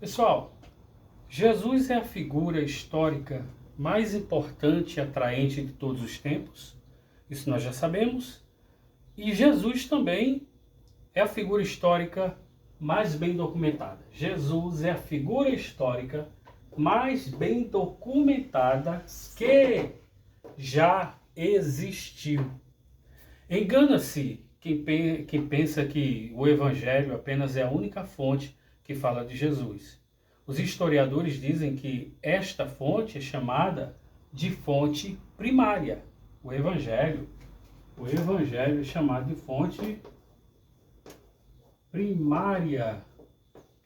Pessoal, Jesus é a figura histórica mais importante e atraente de todos os tempos, isso nós já sabemos, e Jesus também é a figura histórica mais bem documentada. Jesus é a figura histórica mais bem documentada que já existiu. Engana-se quem pensa que o Evangelho apenas é a única fonte que fala de Jesus. Os historiadores dizem que esta fonte é chamada de fonte primária. O Evangelho é chamado de fonte primária,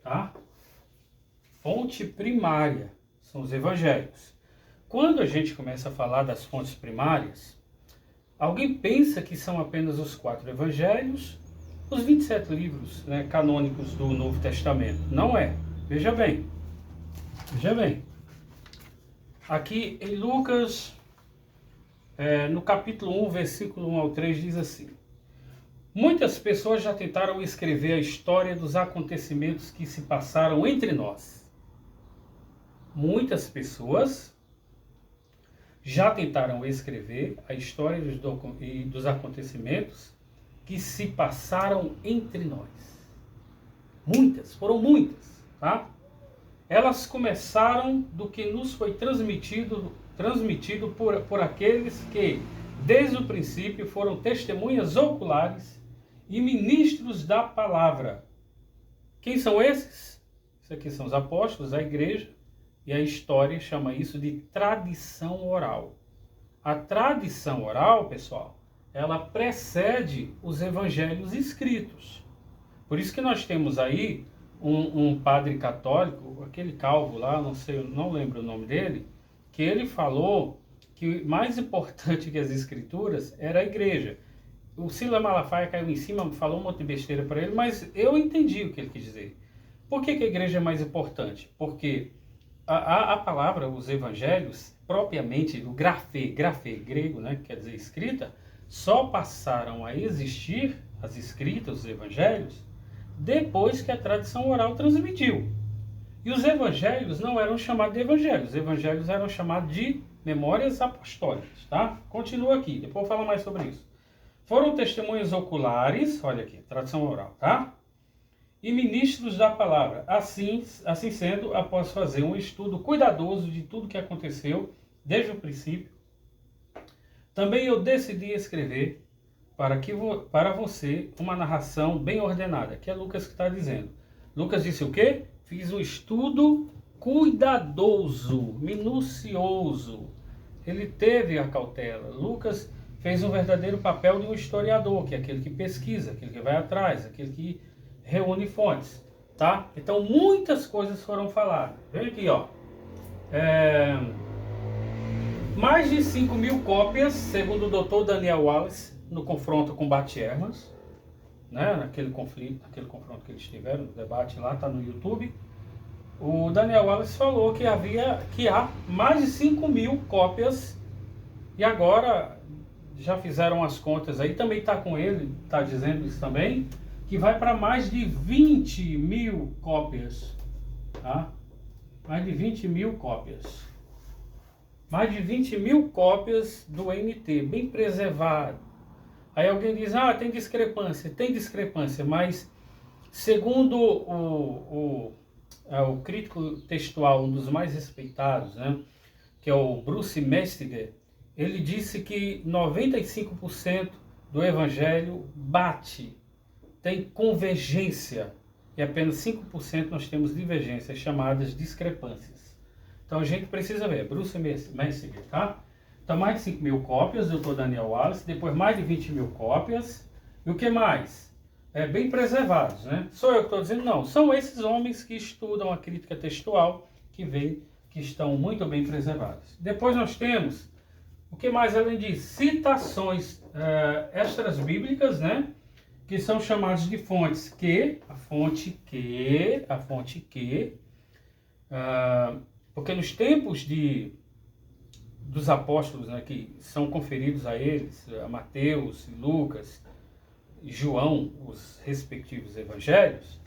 tá? Fonte primária são os Evangelhos. Quando a gente começa a falar das fontes primárias, alguém pensa que são apenas os 4 evangelhos, os 27 livros, né, canônicos do Novo Testamento. Não é. Veja bem. Aqui em Lucas, no capítulo 1, versículo 1 ao 3, diz assim: muitas pessoas já tentaram escrever a história dos acontecimentos que se passaram entre nós. Muitas pessoas já tentaram escrever a história dos acontecimentos que se passaram entre nós. Foram muitas, tá? Elas começaram do que nos foi transmitido por aqueles que, desde o princípio, foram testemunhas oculares e ministros da palavra. Quem são esses? Isso aqui são os apóstolos, a igreja, e a história chama isso de tradição oral. A tradição oral, pessoal, ela precede os evangelhos escritos. Por isso que nós temos aí um padre católico, aquele calvo lá, não lembro o nome dele, que ele falou que mais importante que as escrituras era a igreja. O Silas Malafaia caiu em cima, falou um monte de besteira para ele, mas eu entendi o que ele quis dizer. Por que a igreja é mais importante? Porque a palavra, os evangelhos, propriamente, o grafê grego, né, que quer dizer escrita, só passaram a existir, as escritas, os evangelhos, depois que a tradição oral transmitiu. E os evangelhos não eram chamados de evangelhos, os evangelhos eram chamados de memórias apostólicas, tá? Continua aqui, depois eu vou falar mais sobre isso. Foram testemunhas oculares, olha aqui, tradição oral, tá? E ministros da palavra. Assim sendo, após fazer um estudo cuidadoso de tudo que aconteceu desde o princípio, também eu decidi escrever para você uma narração bem ordenada, que é Lucas que está dizendo. Lucas disse o quê? Fiz um estudo cuidadoso, minucioso. Ele teve a cautela. Lucas fez um verdadeiro papel de um historiador, que é aquele que pesquisa, aquele que vai atrás, aquele que reúne fontes, tá? Então muitas coisas foram faladas. Veja aqui, ó. Mais de 5.000 cópias, segundo o Dr. Daniel Wallace, no confronto com Bart Ehrman, né? Naquele confronto que eles tiveram, no debate lá, tá no YouTube. O Daniel Wallace falou que há mais de 5.000 cópias, e agora já fizeram as contas aí, também está com ele, está dizendo isso também, que vai para mais de 20.000 cópias, tá? Mais de 20.000 cópias. Mais de 20.000 cópias do NT, bem preservado. Aí alguém diz, tem discrepância. Tem discrepância, mas segundo o crítico textual, um dos mais respeitados, né, que é o Bruce Mestiger, ele disse que 95% do Evangelho bate, tem convergência, e apenas 5% nós temos divergências, chamadas discrepâncias. Então a gente precisa ver, Bruce Messinger, tá? Então mais de 5.000 cópias, Dr. Daniel Wallace, depois mais de 20.000 cópias, e o que mais? Bem preservados, né? Sou eu que estou dizendo, não, são esses homens que estudam a crítica textual, que veem que estão muito bem preservados. Depois nós temos, o que mais além de citações extras bíblicas, né? Que são chamados de fontes porque nos tempos dos apóstolos, né, que são conferidos a eles, a Mateus, Lucas e João, os respectivos evangelhos,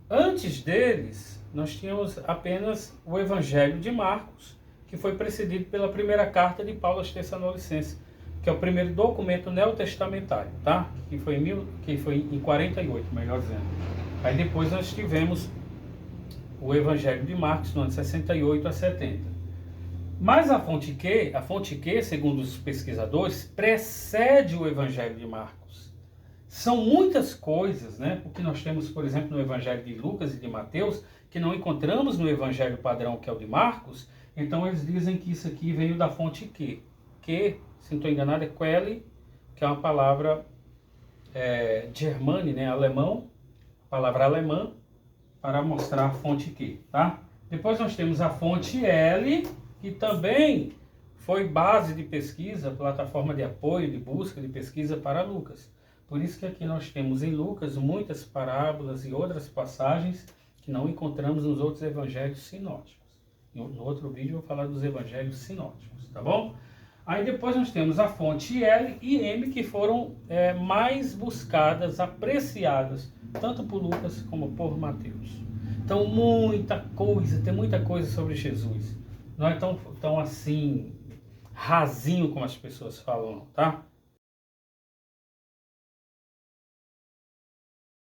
Antes deles, nós tínhamos apenas o Evangelho de Marcos, que foi precedido pela primeira carta de Paulo aos Tessalonicenses, que é o primeiro documento neotestamentário, tá? Que foi em 48, melhor dizendo. Aí depois nós tivemos o Evangelho de Marcos, no ano 68 a 70. Mas a fonte Q, segundo os pesquisadores, precede o Evangelho de Marcos. São muitas coisas, né? Porque nós temos, por exemplo, no Evangelho de Lucas e de Mateus, que não encontramos no Evangelho padrão, que é o de Marcos. Então eles dizem que isso aqui veio da fonte Q. Que, se não estou enganado, é Quelle, que é uma palavra germane, né? Alemão, palavra alemã, para mostrar a fonte Q, tá? Depois nós temos a fonte L, que também foi base de pesquisa, plataforma de apoio, de busca, de pesquisa para Lucas. Por isso que aqui nós temos em Lucas muitas parábolas e outras passagens que não encontramos nos outros evangelhos sinóticos. No outro vídeo eu vou falar dos evangelhos sinóticos, tá bom? Aí depois nós temos a fonte L e M, que foram mais buscadas, apreciadas, tanto por Lucas como por Mateus. Então tem muita coisa sobre Jesus. Não é tão assim, rasinho como as pessoas falam, tá?